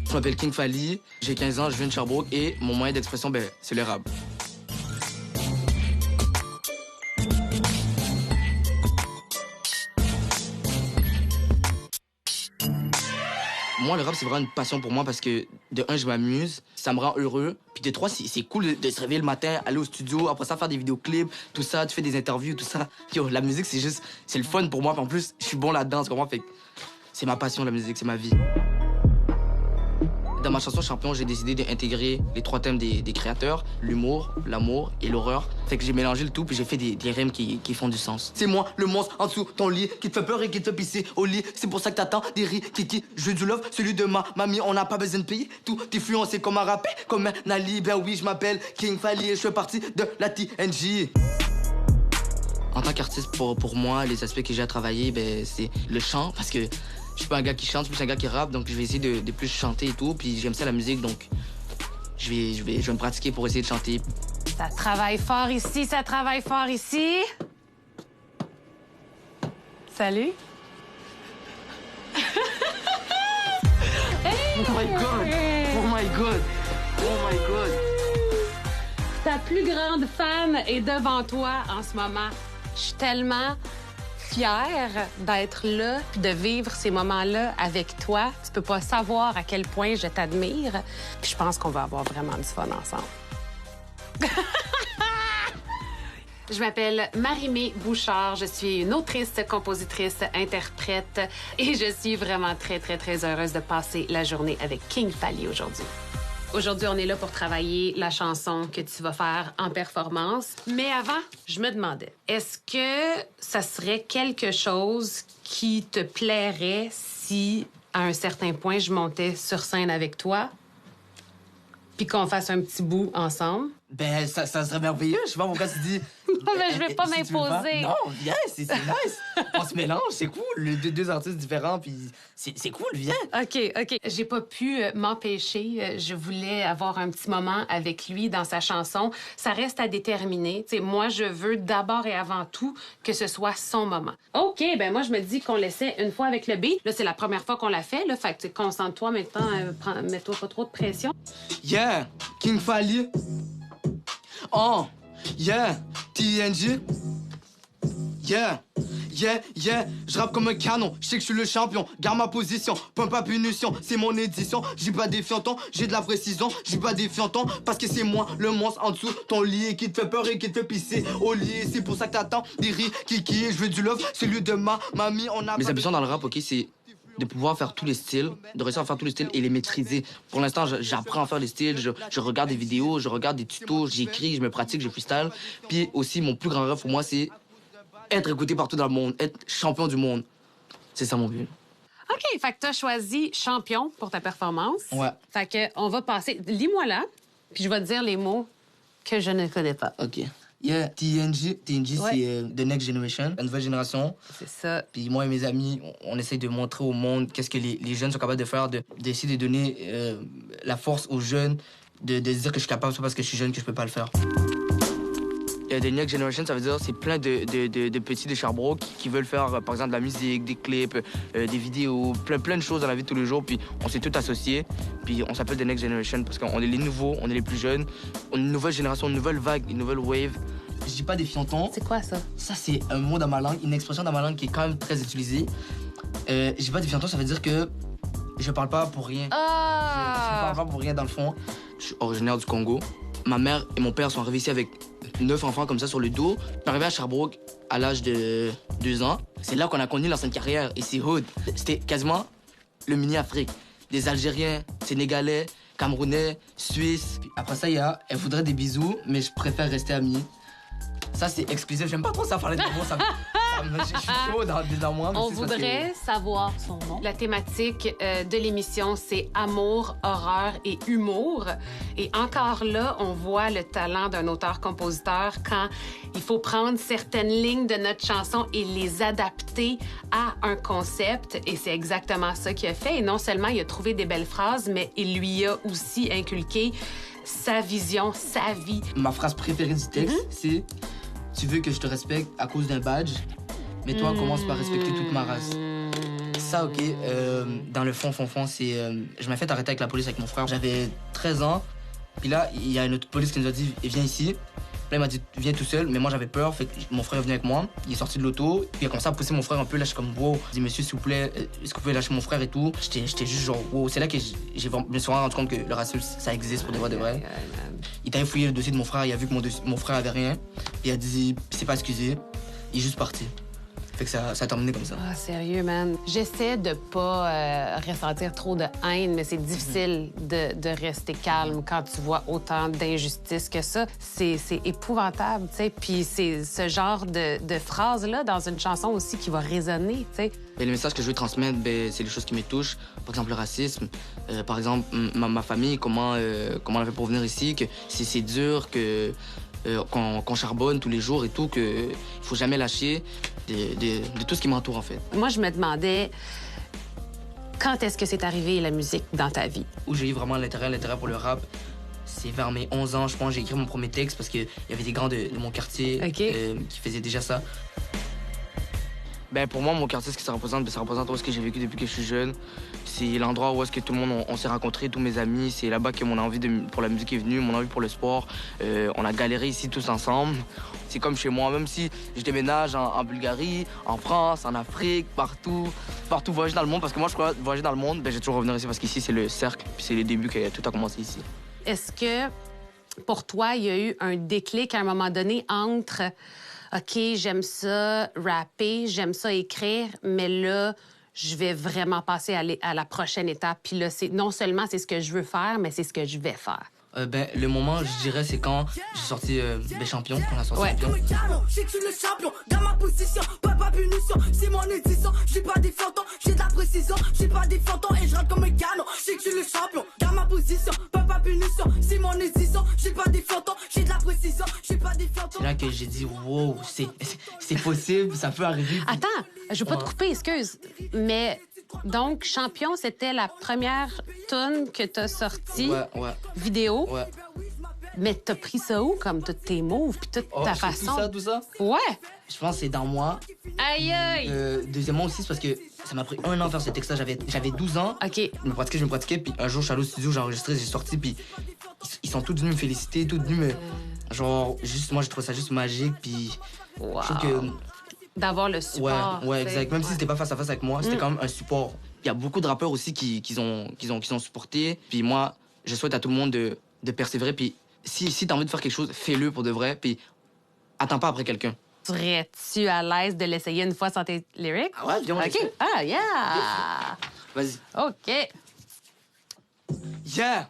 Je m'appelle King Fally, j'ai 15 ans, je viens de Sherbrooke et mon moyen d'expression, c'est le rap. Moi, le rap, c'est vraiment une passion pour moi parce que, de un, je m'amuse, ça me rend heureux. Puis de trois, c'est cool de se réveiller le matin, aller au studio, après ça, faire des vidéoclips, tout ça, tu fais des interviews, tout ça. Yo, la musique, c'est le fun pour moi. Puis en plus, je suis bon là-dedans, tu comprends? Fait que c'est ma passion, la musique, c'est ma vie. Dans ma chanson Champion, j'ai décidé d'intégrer les 3 thèmes des créateurs, l'humour, l'amour et l'horreur. Fait que j'ai mélangé le tout, puis j'ai fait des rimes qui font du sens. C'est moi, le monstre en dessous ton lit, qui te fait peur et qui te fait pisser au lit. C'est pour ça que t'attends des riz, kiki. Je veux du love, celui de ma mamie, on n'a pas besoin de payer. Tout influencé comme un rappeur, comme un Ali. Ben oui, je m'appelle King Fally et je fais partie de la TNG. En tant qu'artiste, pour moi, les aspects que j'ai à travailler, c'est le chant, parce que je suis pas un gars qui chante, je suis plus un gars qui rappe, donc je vais essayer de plus chanter et tout. Puis j'aime ça la musique, donc je vais me pratiquer pour essayer de chanter. Ça travaille fort ici, ça travaille fort ici. Salut. Hey! Oh my God! Oh my God! Oh my God! Ta plus grande fan est devant toi en ce moment. Je suis tellement fière d'être là puis de vivre ces moments-là avec toi. Tu peux pas savoir à quel point je t'admire. Puis je pense qu'on va avoir vraiment du fun ensemble. Je m'appelle Marie-Mé Bouchard. Je suis une autrice, compositrice, interprète et je suis vraiment très, très, très heureuse de passer la journée avec King Fally aujourd'hui. Aujourd'hui, on est là pour travailler la chanson que tu vas faire en performance. Mais avant, je me demandais, est-ce que ça serait quelque chose qui te plairait si, à un certain point, je montais sur scène avec toi puis qu'on fasse un petit bout ensemble? Ça serait merveilleux. Je sais pas pourquoi tu dis... Non, mais je vais pas m'imposer. Non, viens, c'est nice. On se mélange, c'est cool. Deux artistes différents, puis c'est cool, viens. OK. J'ai pas pu m'empêcher. Je voulais avoir un petit moment avec lui dans sa chanson. Ça reste à déterminer. T'sais, moi, je veux d'abord et avant tout que ce soit son moment. OK, moi, je me dis qu'on laissait une fois avec le beat. Là, c'est la première fois qu'on l'a fait. Là, fait que concentre-toi maintenant. Mets-toi pas trop de pression. Yeah, King Fally. Oh, yeah, TNG. Yeah, je rappe comme un canon, je sais que je suis le champion, garde ma position, point pas punition, c'est mon édition, j'ai pas défianton, j'ai de la précision, j'ai pas défianton, parce que c'est moi le monstre en dessous, ton lit qui te fait peur et qui te fait pisser au lit, c'est pour ça que t'attends des riz, kiki, je veux du love, celui de ma mamie, on a... Mes ambitions dans le rap, OK, c'est de pouvoir faire tous les styles, de réussir à faire tous les styles et les maîtriser. Pour l'instant, j'apprends à faire les styles, je regarde des vidéos, je regarde des tutos, j'écris, je me pratique, je freestyle. Puis aussi, mon plus grand rêve pour moi, c'est être écouté partout dans le monde, être champion du monde. C'est ça mon but. OK, fait que t'as choisi champion pour ta performance. Ouais. Fait que on va passer... Lis-moi là, puis je vais te dire les mots que je ne connais pas. OK. Yeah, TNG, Ouais. c'est The Next Generation, la nouvelle génération. C'est ça. Puis moi et mes amis, on essaye de montrer au monde qu'est-ce que les jeunes sont capables de faire, d'essayer de donner la force aux jeunes, de se dire que je suis capable, c'est parce que je suis jeune que je peux pas le faire. The Next Generation, ça veut dire c'est plein de petits de Sherbrooke qui veulent faire, par exemple, de la musique, des clips, des vidéos, plein de choses dans la vie de tous les jours. Puis on s'est tous associés, puis on s'appelle The Next Generation parce qu'on est les nouveaux, on est les plus jeunes. On est une nouvelle génération, une nouvelle vague, une nouvelle wave. Je dis pas des fiantons. C'est quoi ça? Ça, c'est un mot dans ma langue, une expression dans ma langue qui est quand même très utilisée. Je dis pas des fiantons, ça veut dire que je parle pas pour rien. Je parle pas pour rien dans le fond. Je suis originaire du Congo. Ma mère et mon père sont arrivés ici avec 9 enfants comme ça sur le dos. Je suis arrivé à Sherbrooke à l'âge de 2 ans. C'est là qu'on a connu l'ancienne carrière, ici Hood. C'était quasiment le mini-Afrique. Des Algériens, Sénégalais, Camerounais, Suisses. Puis après ça, il y a « Elle voudrait des bisous, mais je préfère rester ami ». Ça, c'est exclusif. J'aime pas trop ça parler de moi. Je suis chaud dans moi. On voudrait savoir son nom. La thématique de l'émission, c'est amour, horreur et humour. Et encore là, on voit le talent d'un auteur-compositeur quand il faut prendre certaines lignes de notre chanson et les adapter à un concept. Et c'est exactement ça qu'il a fait. Et non seulement il a trouvé des belles phrases, mais il lui a aussi inculqué sa vision, sa vie. Ma phrase préférée du texte, c'est « Tu veux que je te respecte à cause d'un badge, mais toi, commence par respecter toute ma race. » Ça, OK. Dans le fond, c'est... je m'ai fait arrêter avec la police avec mon frère. J'avais 13 ans. Puis là, il y a une autre police qui nous a dit « Viens ici ». Là, il m'a dit « Viens tout seul ». Mais moi, j'avais peur. Fait que mon frère est venu avec moi. Il est sorti de l'auto. Puis il a commencé à pousser mon frère un peu. Là, je suis comme « Wow ». Il dit « Monsieur, s'il vous plaît, est-ce que vous pouvez lâcher mon frère et tout ?» J'étais juste genre « Wow ». C'est là que je me suis rendu compte que le racisme, ça existe pour de vrai. Il t'a fouillé le dossier de mon frère. Il a vu que mon frère avait rien. Puis il a dit « Il s'est pas excusé ». Il est juste parti. Fait que ça a terminé comme ça. Ah, sérieux, man. J'essaie de pas ressentir trop de haine, mais c'est difficile de rester calme quand tu vois autant d'injustices que ça. C'est épouvantable, tu sais. Puis c'est ce genre de phrases-là dans une chanson aussi qui va résonner, tu sais. Le message que je veux transmettre, c'est les choses qui me touchent. Par exemple, le racisme. Par exemple, ma famille, comment elle a fait pour venir ici, que c'est dur, que... qu'on charbonne tous les jours et tout, qu'il faut jamais lâcher de tout ce qui m'entoure, en fait. Moi, je me demandais quand est-ce que c'est arrivé la musique dans ta vie? Où j'ai eu vraiment l'intérêt pour le rap, c'est vers mes 11 ans, je pense, j'ai écrit mon premier texte parce qu'il y avait des grands de mon quartier qui faisaient déjà ça. Ben pour moi, mon quartier, ce que ça représente où est-ce que j'ai vécu depuis que je suis jeune. C'est l'endroit où est-ce que tout le monde, on s'est rencontrés, tous mes amis. C'est là-bas que mon envie pour la musique est venue, mon envie pour le sport. On a galéré ici tous ensemble. C'est comme chez moi, même si je déménage en Bulgarie, en France, en Afrique, partout voyager dans le monde. Parce que moi, je crois voyager dans le monde, ben, j'ai toujours revenir ici parce qu'ici, c'est le cercle. Puis c'est les débuts que tout a commencé ici. Est-ce que, pour toi, il y a eu un déclic à un moment donné entre... OK, j'aime ça rapper, j'aime ça écrire, mais là, je vais vraiment passer à la prochaine étape. Puis là, non seulement c'est ce que je veux faire, mais c'est ce que je vais faire. Le moment, je dirais, c'est quand j'ai sorti Champion, quand on a sorti Champion. Je sais que je suis le champion, dans ma position, pas punition, c'est mon édition, j'ai pas des fantômes, j'ai de la précision, j'ai pas des fantômes et je rentre comme un canon. Je sais que je suis le champion, dans ma position, pas punition, c'est mon édition, j'ai pas des fantômes, j'ai de la précision, j'ai pas des fantômes. C'est là que j'ai dit, wow, c'est possible, ça peut arriver. Attends, je veux pas te couper, excuse, mais... Donc, Champion, c'était la première tune que t'as sortie, vidéo. Ouais. Mais t'as pris ça où, comme toutes tes moves puis toute ta façon? Tout ça? Ouais. Je pense que c'est dans moi. Aïe, aïe! Deuxièmement aussi, c'est parce que ça m'a pris 1 an à faire ce texte-là. J'avais 12 ans. OK. Je me pratiquais, puis un jour, je suis allé au studio, j'ai enregistré, j'ai sorti, puis ils sont tous venus me féliciter, tous venus me... Genre, juste, moi, j'ai trouvé ça juste magique, puis... Wow. Je trouve que... D'avoir le support. Ouais, exact. Même si c'était pas face à face avec moi, c'était quand même un support. Il y a beaucoup de rappeurs aussi qui ont supporté. Puis moi, je souhaite à tout le monde de persévérer. Puis si t'as envie de faire quelque chose, fais-le pour de vrai. Puis attends pas après quelqu'un. Serais-tu à l'aise de l'essayer une fois sans tes lyrics? Ah ouais, viens, on OK. Ah, yeah! Vas-y. OK. Yeah,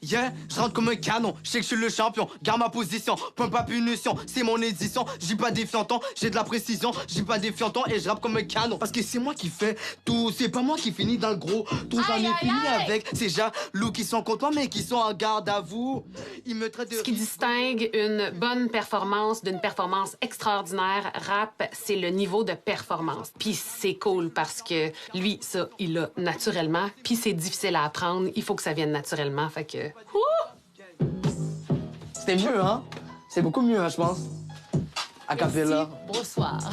je rentre comme un canon, je sais que je suis le champion, garde ma position, point pas punition, c'est mon édition, j'ai pas des fiantons, j'ai de la précision, j'ai pas des fiantons et je rappe comme un canon. Parce que c'est moi qui fais tout, c'est pas moi qui finis dans le gros, tout j'en ai fini avec ces jaloux qui sont contre moi mais qui sont en garde à vous. Ils me traitent de... Ce qui distingue une bonne performance d'une performance extraordinaire rap, c'est le niveau de performance. Puis c'est cool parce que lui, ça, il l'a naturellement, puis c'est difficile à apprendre. Il faut que ça vienne naturellement, fait que... C'était mieux, hein? C'est beaucoup mieux, hein, je pense. A cappella. Bonsoir.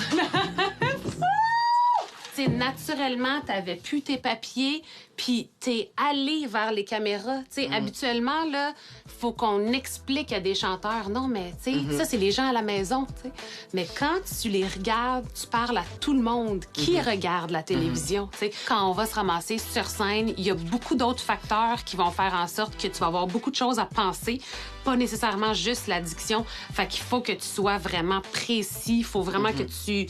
C'est naturellement, t'avais plus tes papiers, puis t'es allé vers les caméras. Tu sais, habituellement, là, faut qu'on explique à des chanteurs. Non, mais, tu sais, ça, c'est les gens à la maison, tu sais. Mais quand tu les regardes, tu parles à tout le monde qui regarde la télévision, tu sais. Quand on va se ramasser sur scène, il y a beaucoup d'autres facteurs qui vont faire en sorte que tu vas avoir beaucoup de choses à penser, pas nécessairement juste l'addiction. Fait qu'il faut que tu sois vraiment précis. Il faut vraiment que tu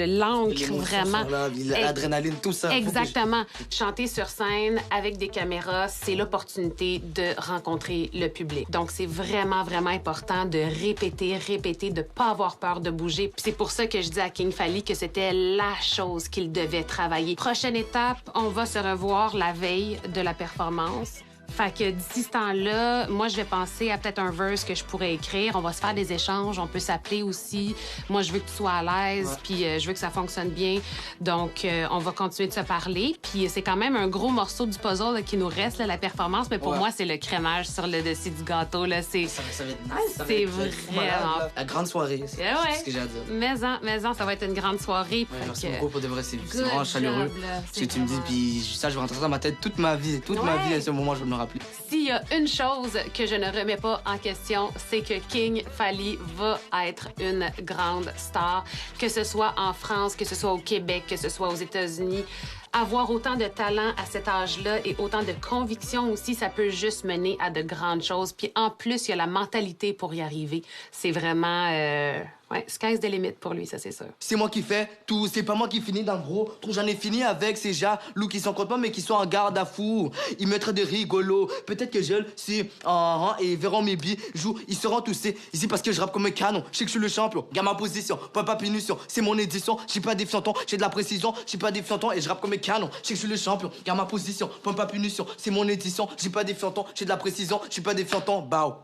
l'ancres vraiment. L'adrénaline, tout ça. Exactement. Chanter sur scène avec des caméras, c'est l'opportunité de rencontrer le public. Donc, c'est vraiment, vraiment important de répéter, de pas avoir peur de bouger. Puis c'est pour ça que je dis à King Fally que c'était la chose qu'il devait travailler. Prochaine étape, on va se revoir la veille de la performance. Fait que d'ici ce temps-là, moi, je vais penser à peut-être un verse que je pourrais écrire. On va se faire des échanges, on peut s'appeler aussi. Moi, je veux que tu sois à l'aise, puis je veux que ça fonctionne bien. Donc, on va continuer de se parler. Puis c'est quand même un gros morceau du puzzle là, qui nous reste, là, la performance. Mais pour moi, c'est le crémage sur le dessus du gâteau. Là. Ça va être nice. C'est vraiment... La grande soirée, c'est ce que j'ai à dire. Mais ça va être une grande soirée. Merci beaucoup pour de vrai, c'est vraiment chaleureux. Ce que tu me dis, puis ça, je vais rentrer dans ma tête toute ma vie. Toute ma vie, à ce moment, je vais me rappeler. S'il y a une chose que je ne remets pas en question, c'est que King Fally va être une grande star, que ce soit en France, que ce soit au Québec, que ce soit aux États-Unis. Avoir autant de talent à cet âge-là et autant de conviction aussi, ça peut juste mener à de grandes choses. Puis en plus, il y a la mentalité pour y arriver. C'est vraiment... Ouais, sky's the limit pour lui, ça, c'est sûr. C'est moi qui fais tout, c'est pas moi qui finis dans le gros. J'en ai fini avec ces jaloux qui sont contre moi, mais qui sont en garde à fou. Ils me traitent de rigolo. Peut-être que je le sais, et verront mes bijoux. Ils seront tous ici parce que je rappe comme un canon. Je sais que je suis le champion. Garde ma position, pas punition. C'est mon édition. J'ai pas des fiantons, j'ai de la précision. J'ai pas des fiantons et je rappe comme un canon. Je sais que je suis le champion. Garde ma position, pas punition. C'est mon édition. J'ai pas des fiantons, j'ai de la précision. J'ai pas des fiantons. Bao.